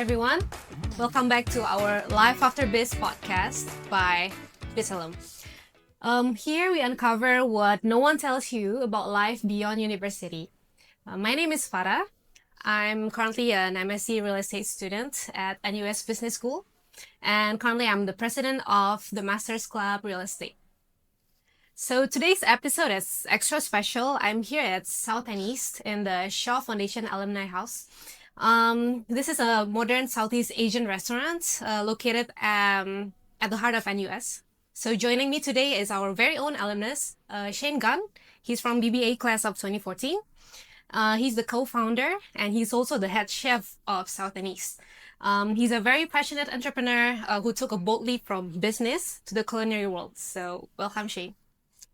everyone. Welcome back to our Life After BIZ podcast by BIZalum. Here we uncover what no one tells you about life beyond university. My name is Farah. I'm currently an MSc Real Estate student at NUS Business School, and currently I'm the president of the Masters Club Real Estate. So today's episode is extra special. I'm here at South&East in the Shaw Foundation Alumni House. This is a modern Southeast Asian restaurant located at the heart of NUS. So joining me today is our very own alumnus, Shane Gan. He's from BBA class of 2014. He's the co-founder and he's also the head chef of South&East. He's a very passionate entrepreneur who took a bold leap from business to the culinary world. So welcome, Shane.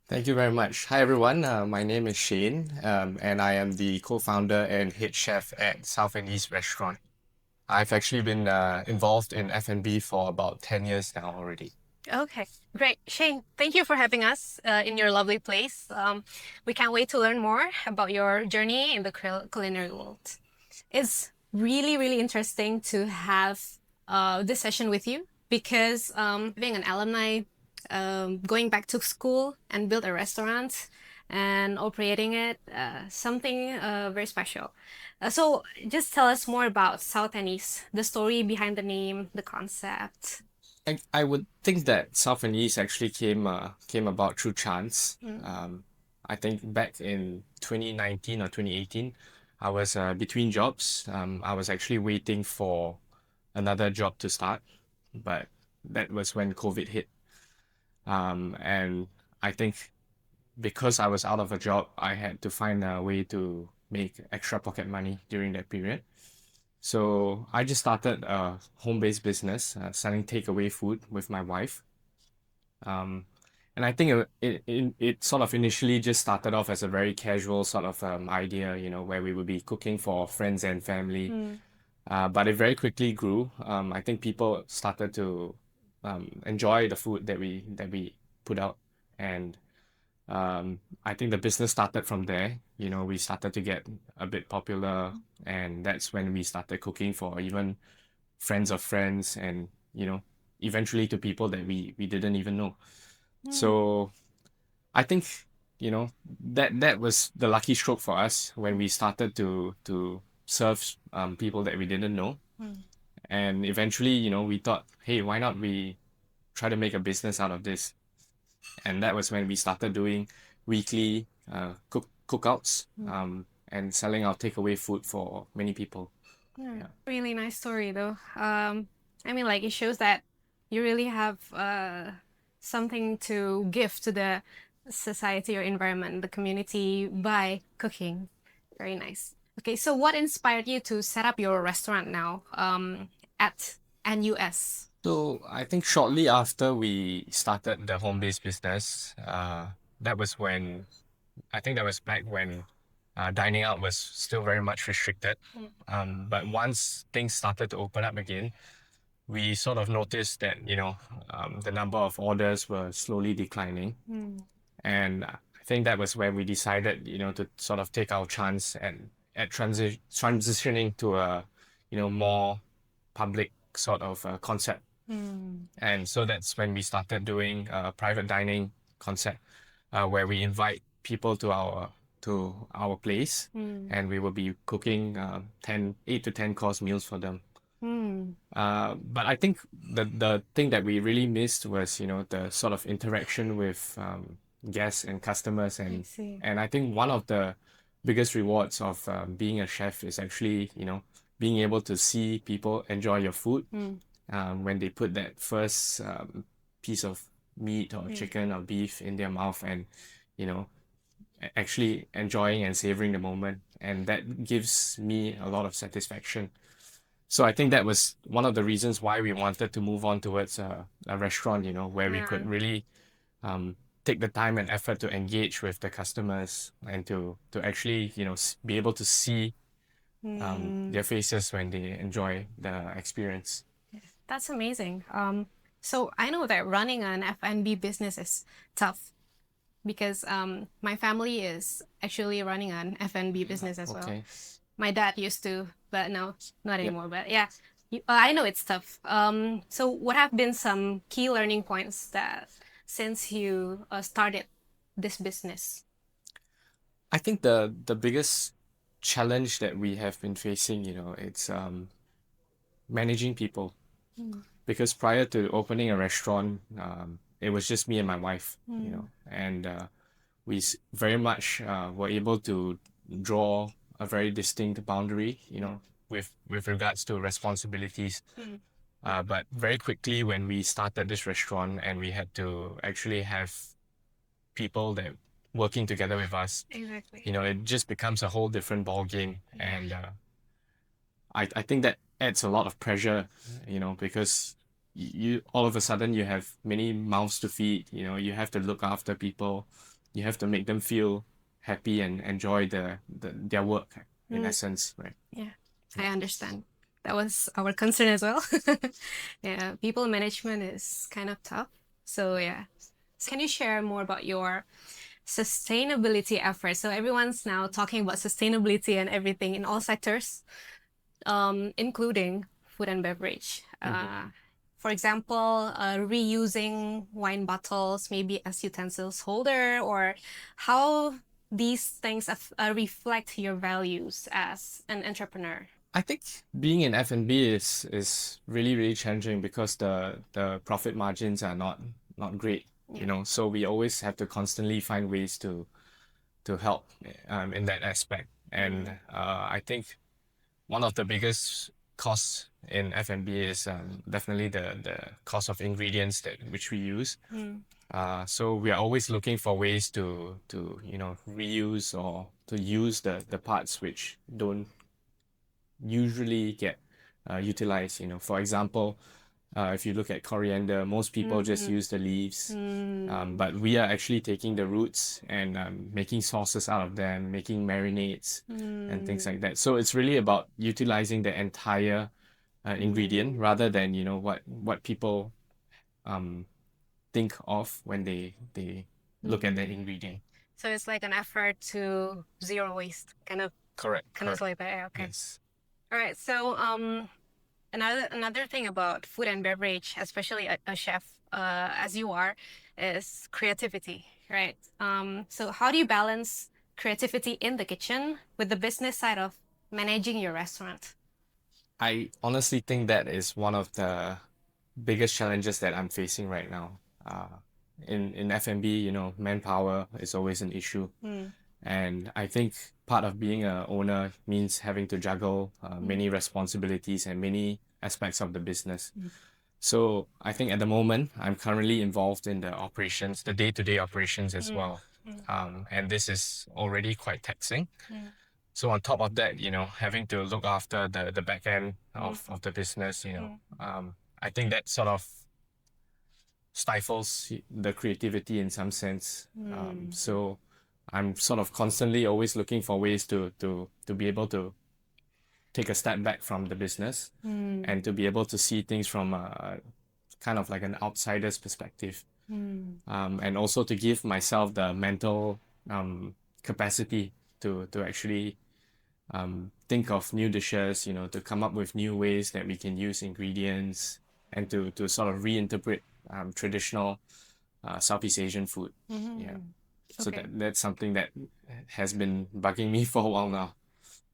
Thank you very much. Hi, everyone. My name is Shane, and I am the co-founder and head chef at South&East Restaurant. I've actually been involved in F&B for about 10 years now already. Okay, great. Shane, thank you for having us in your lovely place. We can't wait to learn more about your journey in the culinary world. It's really, really interesting to have this session with you because being an alumni, going back to school and build a restaurant and operating it, something very special. So just tell us more about South&East, the story behind the name, the concept. I would think that South&East actually came about through chance. I think back in 2019 or 2018, I was between jobs. I was actually waiting for another job to start, but that was when COVID hit. And I think because I was out of a job, I had to find a way to make extra pocket money during that period. So I just started a home-based business, selling takeaway food with my wife. And I think it sort of initially just started off as a very casual sort of idea, where we would be cooking for friends and family. But it very quickly grew. I think people started to enjoy the food that we put out, and I think the business started from there. We started to get a bit popular, and that's when we started cooking for even friends of friends, and eventually to people that we didn't even know. So I think that was the lucky stroke for us when we started to serve people that we didn't know. And eventually, we thought, hey, why not we try to make a business out of this? And that was when we started doing weekly cookouts and selling our takeaway food for many people. Yeah. Really nice story, though. It shows that you really have something to give to the society or environment, the community by cooking. Very nice. Okay, so what inspired you to set up your restaurant now at NUS? So I think shortly after we started the home-based business, that was back when dining out was still very much restricted. But once things started to open up again, we sort of noticed that, the number of orders were slowly declining. And I think that was when we decided, to sort of take our chance at transitioning to a, more public sort of concept. And so that's when we started doing a private dining concept, where we invite people to our place, and we will be cooking 8 to 10 course meals for them. But I think the thing that we really missed was the sort of interaction with guests and customers, and I think one of the biggest rewards of being a chef is actually being able to see people enjoy your food. When they put that first piece of meat or chicken or beef in their mouth, and actually enjoying and savoring the moment, and that gives me a lot of satisfaction. So I think that was one of the reasons why we wanted to move on towards a restaurant, where we could really take the time and effort to engage with the customers and to actually be able to see their faces when they enjoy the experience. That's amazing. So I know that running an F&B business is tough because my family is actually running an F&B business as well. My dad used to, but no, not anymore. But yeah, I know it's tough. So what have been some key learning points that since you started this business? I think the biggest challenge that we have been facing, it's managing people. Mm. Because prior to opening a restaurant, it was just me and my wife, Mm. and we very much were able to draw a very distinct boundary, with regards to responsibilities. Mm. But very quickly when we started this restaurant and we had to actually have people that working together with us, Exactly. it just becomes a whole different ball game. Yeah. And I think that adds a lot of pressure, because you all of a sudden you have many mouths to feed, you have to look after people, you have to make them feel happy and enjoy their work in Mm. essence, right? Yeah, I understand. That was our concern as well. Yeah, people management is kind of tough. So yeah. So can you share more about your sustainability efforts? So everyone's now talking about sustainability and everything in all sectors, including food and beverage. For example, reusing wine bottles, maybe as utensils holder, or how these things reflect your values as an entrepreneur. I think being in F&B is really, really challenging because the profit margins are not great, Yeah. so we always have to constantly find ways to help in that aspect. And I think one of the biggest costs in F&B is definitely the cost of ingredients which we use. Mm. So we are always looking for ways to reuse or to use the parts which don't usually get utilized. For example, if you look at coriander, most people just use the leaves. But we are actually taking the roots and making sauces out of them, making marinades and things like that. So it's really about utilizing the entire ingredient rather than what people um, think of when they look at the ingredient. So it's like an effort to zero waste, Correct. kind of Correct. like that. Yeah, okay. Yes. All right. So another thing about food and beverage, especially a chef, as you are, is creativity, right? So how do you balance creativity in the kitchen with the business side of managing your restaurant? I honestly think that is one of the biggest challenges that I'm facing right now. In F&B, manpower is always an issue. And I think part of being a owner means having to juggle many responsibilities and many aspects of the business. So I think at the moment, I'm currently involved in the operations, the day-to-day operations as well. And this is already quite taxing. So on top of that, having to look after the back end of the business, I think that sort of stifles the creativity in some sense. So I'm sort of constantly always looking for ways to be able to take a step back from the business and to be able to see things from a kind of like an outsider's perspective. And also to give myself the mental capacity to actually think of new dishes, to come up with new ways that we can use ingredients and to sort of reinterpret traditional Southeast Asian food. Yeah. So Okay. that's something that has been bugging me for a while now.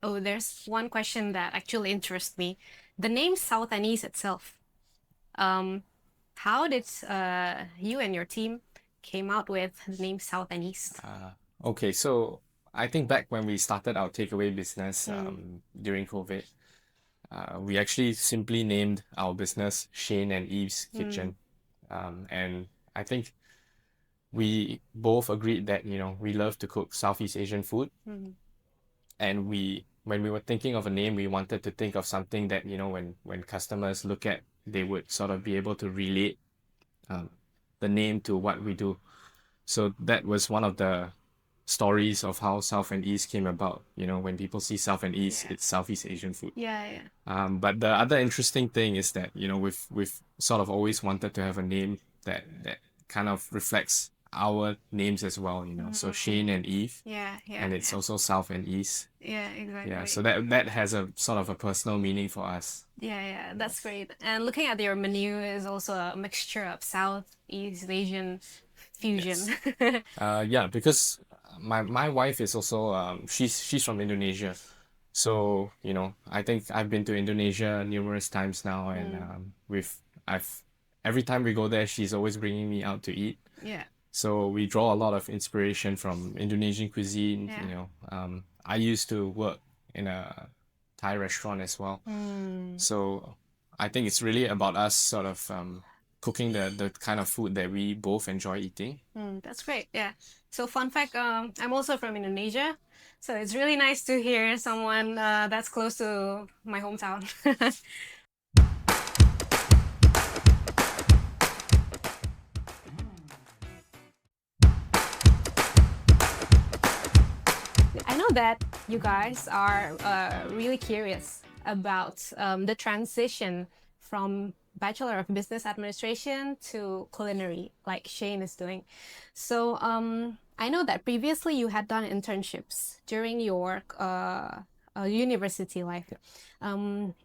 Oh, there's one question that actually interests me. The name South&East itself. How did you and your team came out with the name South&East? Okay, so I think back when we started our takeaway business during COVID, we actually simply named our business Shane and Eve's Kitchen. And I think we both agreed that, we love to cook Southeast Asian food. And when we were thinking of a name, we wanted to think of something that, when customers look at, they would sort of be able to relate the name to what we do. So that was one of the stories of how South and East came about. When people see South and East, it's Southeast Asian food. Yeah. But the other interesting thing is that, we've sort of always wanted to have a name that kind of reflects our names as well, you know. So Shane and Eve, Yeah, yeah, and it's yeah. also South and East. Yeah, Yeah, so exactly. that has a sort of a personal meaning for us. Yeah, yeah, that's great. And looking at your menu is also a mixture of South, East Asian fusion. Yes. Yeah, because my wife is also she's from Indonesia. So, you know, I think I've been to Indonesia numerous times now, and Mm, I've every time we go there, she's always bringing me out to eat. yeah, So we draw a lot of inspiration from Indonesian cuisine, you yeah. know. I used to work in a Thai restaurant as well. Mm, So I think it's really about us sort of cooking the kind of food that we both enjoy eating. that's great. Yeah. So fun fact, I'm also from Indonesia. So it's really nice to hear someone that's close to my hometown. I know that you guys are really curious about the transition from Bachelor of Business Administration to culinary, like Shane is doing. So I know that previously you had done internships during your university life.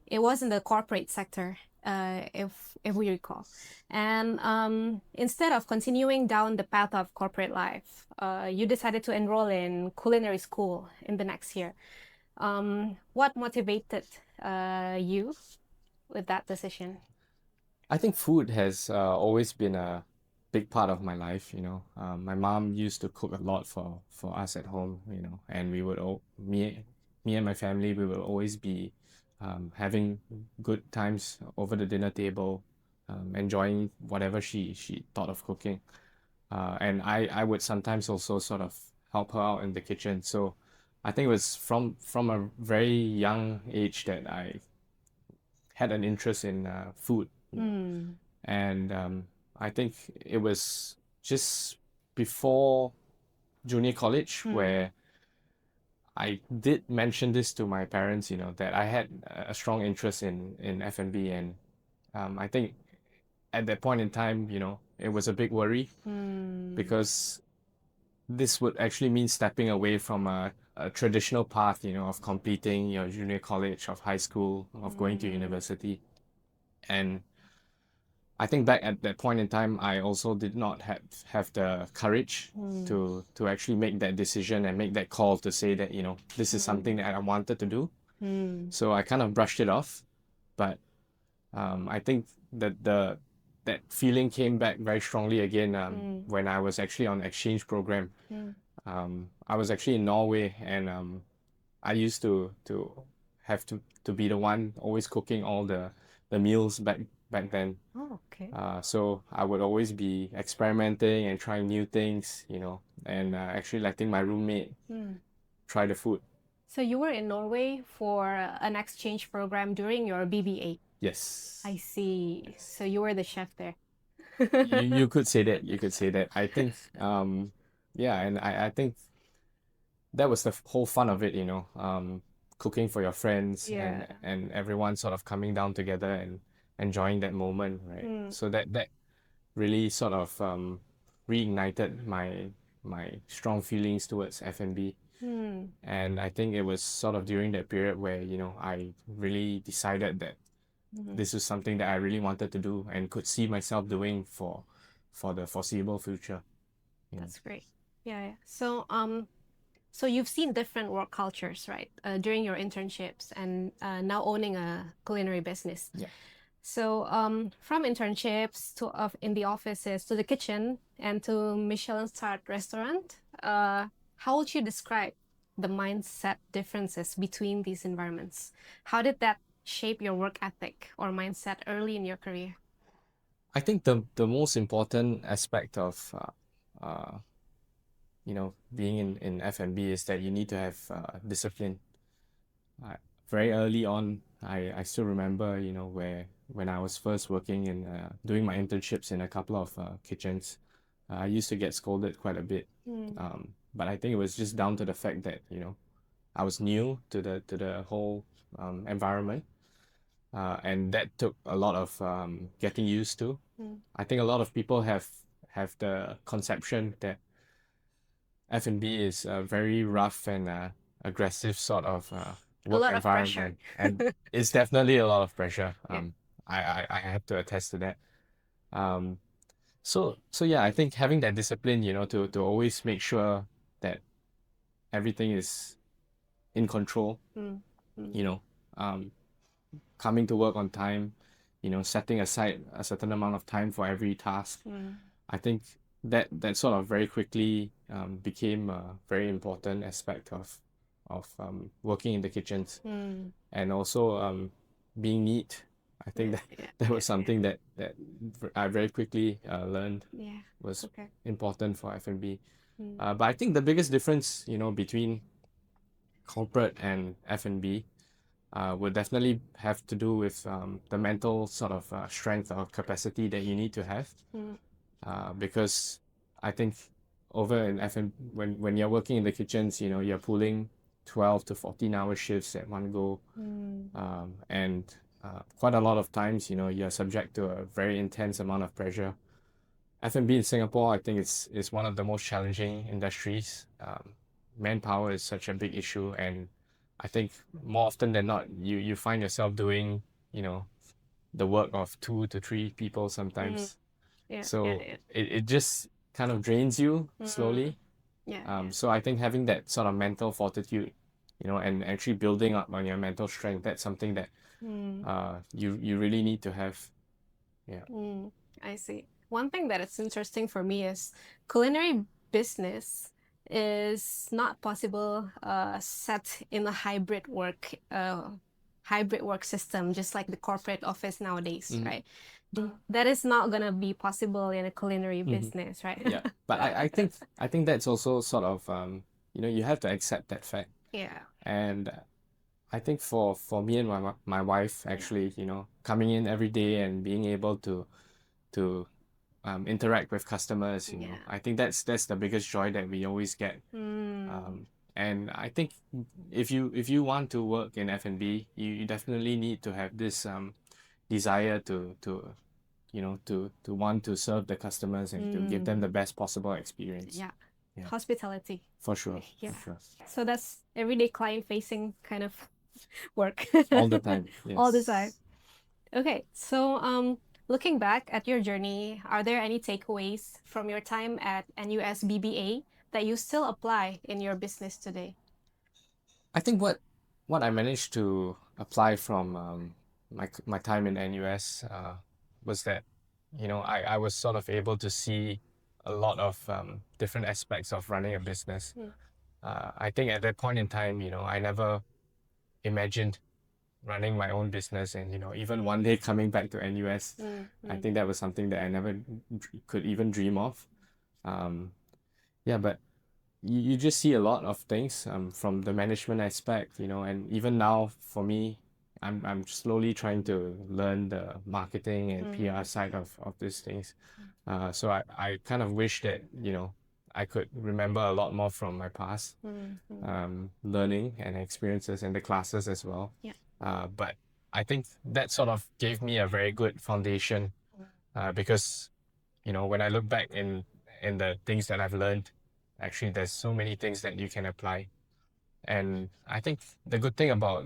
It was in the corporate sector, if we recall. And instead of continuing down the path of corporate life, you decided to enroll in culinary school in the next year. What motivated you with that decision? I think food has always been a big part of my life, you know. My mom used to cook a lot for us at home, you know, and we would all me and my family we would always be having good times over the dinner table, enjoying whatever she thought of cooking. And I would sometimes also sort of help her out in the kitchen. So I think it was from a very young age that I had an interest in food, you know. Mm. And I think it was just before junior college where I did mention this to my parents, you know, that I had a strong interest in F&B, and I think at that point in time, you know, it was a big worry Mm. because this would actually mean stepping away from a traditional path, you know, of completing your junior college, of high school, of going to Mm. university. And I think back at that point in time, I also did not have the courage Mm. to actually make that decision and make that call to say that, you know, this is something Mm. that I wanted to do. Mm. So I kind of brushed it off. But I think that that feeling came back very strongly again Mm. when I was actually on exchange program. Mm. I was actually in Norway, and I used to have to be the one always cooking all the meals back then. Oh, okay. So I would always be experimenting and trying new things, you know, and actually letting my roommate Mm. try the food. So you were in Norway for an exchange program during your BBA. Yes. I see. So you were the chef there. You could say that. You could say that. I think, yeah, and I think that was the whole fun of it, you know, cooking for your friends Yeah. and everyone sort of coming down together and enjoying that moment, right? Mm. So that really sort of reignited my strong feelings towards F&B. Mm. And I think it was sort of during that period where, you know, I really decided that Mm. this was something that I really wanted to do and could see myself doing for the foreseeable future. You know. That's great. Yeah, yeah. So you've seen different work cultures, right? During your internships and now owning a culinary business. Yeah. So from internships to in the offices to the kitchen and to Michelin-starred restaurant, how would you describe the mindset differences between these environments? How did that shape your work ethic or mindset early in your career? I think the most important aspect of you know, being in F&B is that you need to have discipline. I, very early on, I still remember, you know, where when I was first working in doing my internships in a couple of kitchens, I used to get scolded quite a bit. Mm. But I think it was just down to the fact that, you know, I was new to the whole environment, and that took a lot of getting used to. Mm. I think a lot of people have have the conception that F&B is a very rough and aggressive sort of A work lot of pressure. environment, and it's definitely a lot of pressure. Yeah. I have to attest to that. Um, so yeah, I think having that discipline, to always make sure that everything is in control, Mm, mm, you know, um, coming to work on time, setting aside a certain amount of time for every task. mm, I think that sort of very quickly became a very important aspect of working in the kitchens, mm. and also being neat. I think Yeah, that yeah, that yeah, was something that I very quickly learned yeah. was Okay. important for F&B. Mm, But I think the biggest difference, between corporate and F&B would definitely have to do with the mental sort of strength or capacity that you need to have. mm, Because I think over in FM, when you're working in the kitchens, you're pulling 12 to 14-hour shifts at one go. mm. And quite a lot of times, you're subject to a very intense amount of pressure. F&B in Singapore, I think is one of the most challenging industries. Manpower is such a big issue, and I think more often than not, you find yourself doing, the work of 2 to 3 people Mm. sometimes. Yeah, yeah, So yeah. it just kind of drains you Mm. slowly. Yeah, yeah. So I think having that sort of mental fortitude, and actually building up on your mental strength, that's something that Mm. you really need to have. Yeah. Mm. I see. One thing that is interesting for me is culinary business is not possible set in a hybrid work system, just like the corporate office nowadays, Mhm. right? That is not gonna be possible in a culinary Mhm. business, right? Yeah. But I think that's also sort of you have to accept that fact. Yeah. And I think for me and my wife, actually, coming in every day and being able to interact with customers, Yeah. I think that's the biggest joy that we always get. Mm. And I think if you want to work in F&B, you definitely need to have this desire to want to serve the customers and to give them Mm. the best possible experience. Yeah. Yeah, Hospitality. for sure. Yeah. For sure. So that's everyday client facing kind of work. All the time. All the time. Yes. Okay, so looking back at your journey, are there any takeaways from your time at NUS BBA that you still apply in your business today? I think what I managed to apply from my time in NUS was that I was sort of able to see a lot of different aspects of running a business. Mm, I think at that point in time, I never imagined running my own business, and even one day coming back to NUS, mm, I mm, think that was something that I never could even dream of. Um, yeah, but you just see a lot of things from the management aspect, and even now for me, I'm slowly trying to learn the marketing and PR mm, side of these things. So I kind of wish that, I could remember a lot more from my past mm, mm. learning and experiences and the classes as well. Yeah. But I think that sort of gave me a very good foundation because when I look back in the things that I've learned, actually there's so many things that you can apply. And I think the good thing about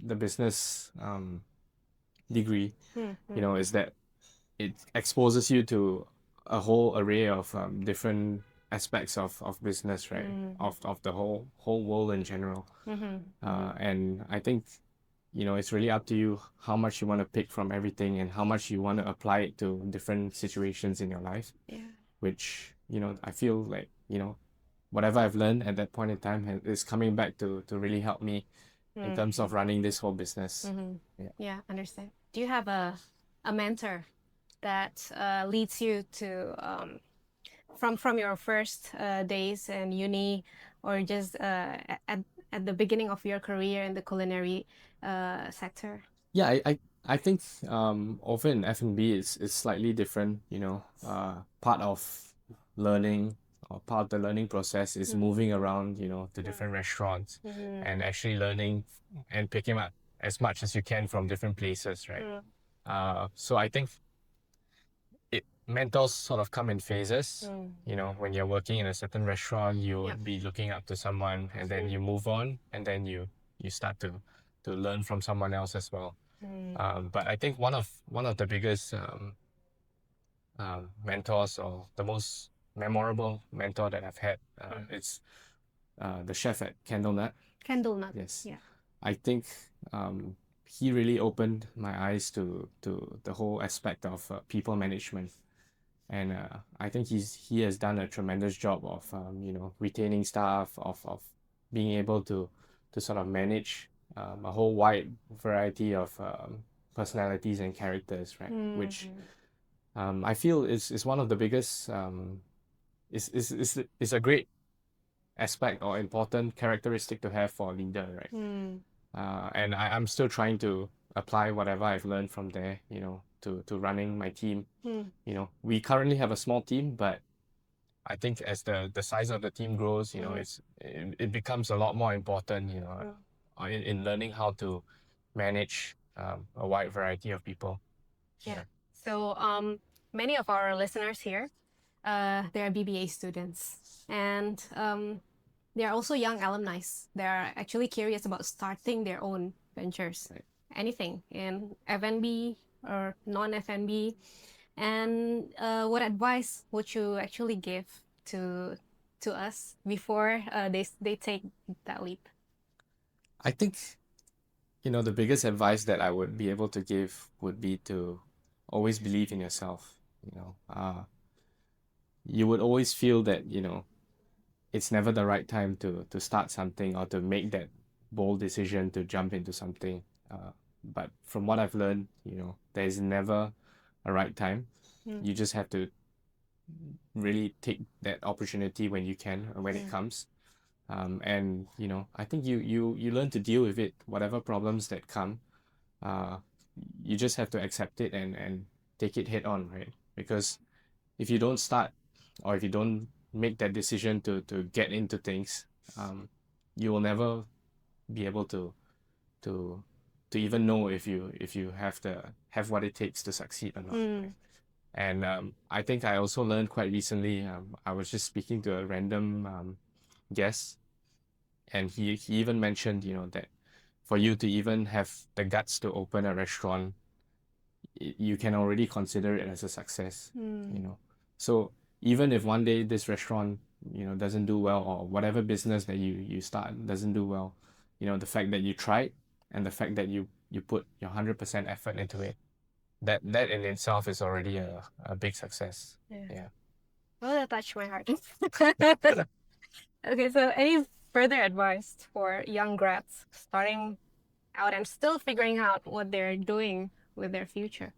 the business degree, Mm, mm, is that it exposes you to a whole array of different aspects of business, right? mm, Of the whole world in general. mhm, mhm. And I think it's really up to you how much you want to pick from everything and how much you want to apply it to different situations in your life, Yeah. which I feel like whatever I've learned at that point in time is coming back to really help me in Mm, terms of running this whole business. mhm. Yeah. Yeah, understand. Do you have a mentor that leads you to from your first days in uni, or just at the beginning of your career in the culinary sector? Yeah, I think over in F&B is slightly different, part of learning or part of the learning process is Mm, moving around, to different restaurants and mm, actually learning and picking up as much as you can from different places, right? mm, So I think mentors sort of come in phases. You know, when you're working in a certain restaurant, you Yep. would be looking up to someone, and then you move on, and then you start to learn from someone else as well. But I think one of the biggest mentors, or the most memorable mentor that I've had, it's the chef at Candle Nut. Candle nut. Yes. Yeah. I think he really opened my eyes to the whole aspect of people management, and I think he has done a tremendous job of retaining staff, of being able to sort of manage a whole wide variety of personalities and characters, right? Which I feel is one of the biggest is a great aspect or important characteristic to have for a leader, right? And I'm still trying to apply whatever I've learned from there, to running my team. We currently have a small team, but I think as the size of the team grows, it becomes a lot more important, in learning how to manage a wide variety of people. Yeah. So many of our listeners here, they are BBA students, and they are also young alumni. They are actually curious about starting their own ventures, Right. anything in F&B or non-F&B. And what advice would you actually give to us before they take that leap? I think, the biggest advice that I would be able to give would be to always believe in yourself. You would always feel that, it's never the right time to start something or to make that bold decision to jump into something. But from what I've learned, there is never a right time. You just have to really take that opportunity when you can, or when it comes. And I think you learn to deal with it, whatever problems that come. You just have to accept it and take it head on, right? Because if you don't start, or if you don't make that decision to get into things, you will never be able to even know if you have what it takes to succeed or not. And I think I also learned quite recently. I was just speaking to a random guest, and he even mentioned, that for you to even have the guts to open a restaurant, you can already consider it as a success. So even if one day this restaurant doesn't do well, or whatever business that you start doesn't do well, the fact that you tried, and the fact that you put your 100% effort into it, that in itself is already a big success. Yeah. Well, that touched my heart. Okay, so any further advice for young grads starting out and still figuring out what they're doing with their future?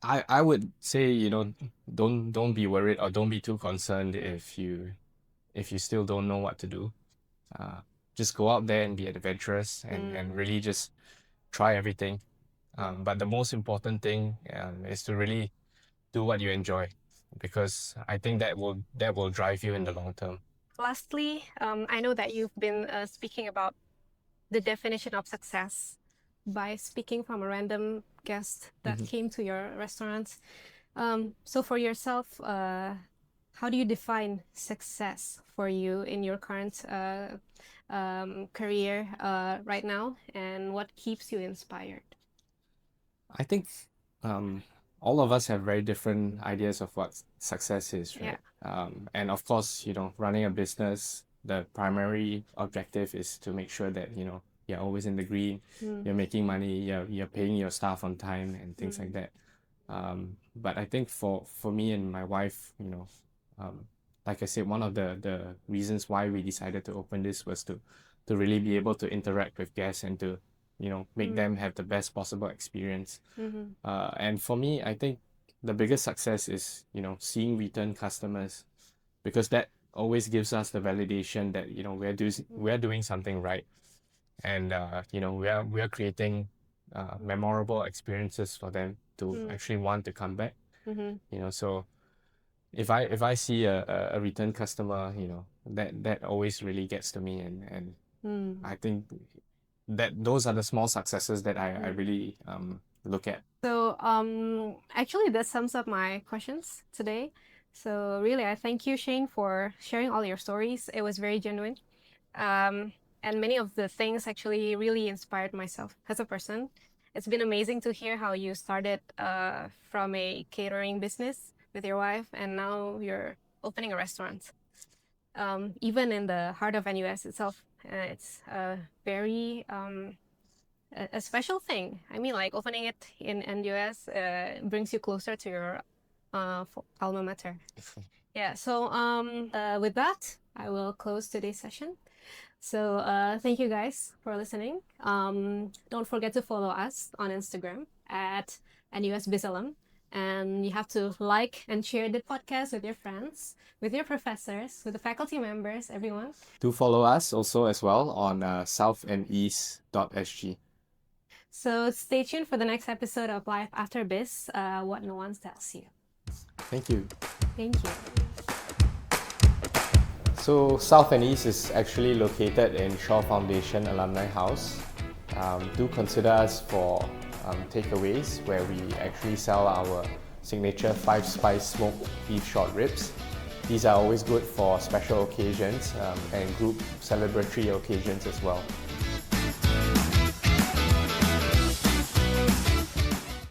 I would say, don't be worried, or don't be too concerned if you still don't know what to do. Just go out there and be adventurous, and really just try everything. But the most important thing is to really do what you enjoy, because I think that will drive you in the long term. Lastly, I know that you've been speaking about the definition of success by speaking from a random guest that came to your restaurants. So for yourself, how do you define success for you in your current career right now, and what keeps you inspired? I think all of us have very different ideas of what success is, right? And of course, running a business, the primary objective is to make sure that, you're always in the green, you're making money, you're paying your staff on time, and things like that. But I think for me and my wife, like I said, one of the reasons why we decided to open this was to really be able to interact with guests, and to make them have the best possible experience. And for me, I think the biggest success is seeing return customers, because that always gives us the validation that we're doing something right, and we are creating memorable experiences for them to actually want to come back. So if I see a return customer, that always really gets to me, and I think that those are the small successes that I really look at. So actually that sums up my questions today. So really, I thank you, Shane, for sharing all your stories. It was very genuine. And many of the things actually really inspired myself as a person. It's been amazing to hear how you started from a catering business with your wife, and now you're opening a restaurant. Even in the heart of NUS itself, it's a very a special thing. I mean, like opening it in NUS brings you closer to your alma mater. Yeah. So with that, I will close today's session. So thank you guys for listening. Don't forget to follow us on Instagram at NUS BIZAlum. And you have to like and share the podcast with your friends, with your professors, with the faculty members, everyone. Do follow us also as well on south&east.sg. So stay tuned for the next episode of Life After Biz, what no one tells you. Thank you. Thank you. So South and East is actually located in Shaw Foundation Alumni House. Do consider us for takeaways, where we actually sell our signature 5-spice smoked beef short ribs. These are always good for special occasions and group celebratory occasions as well.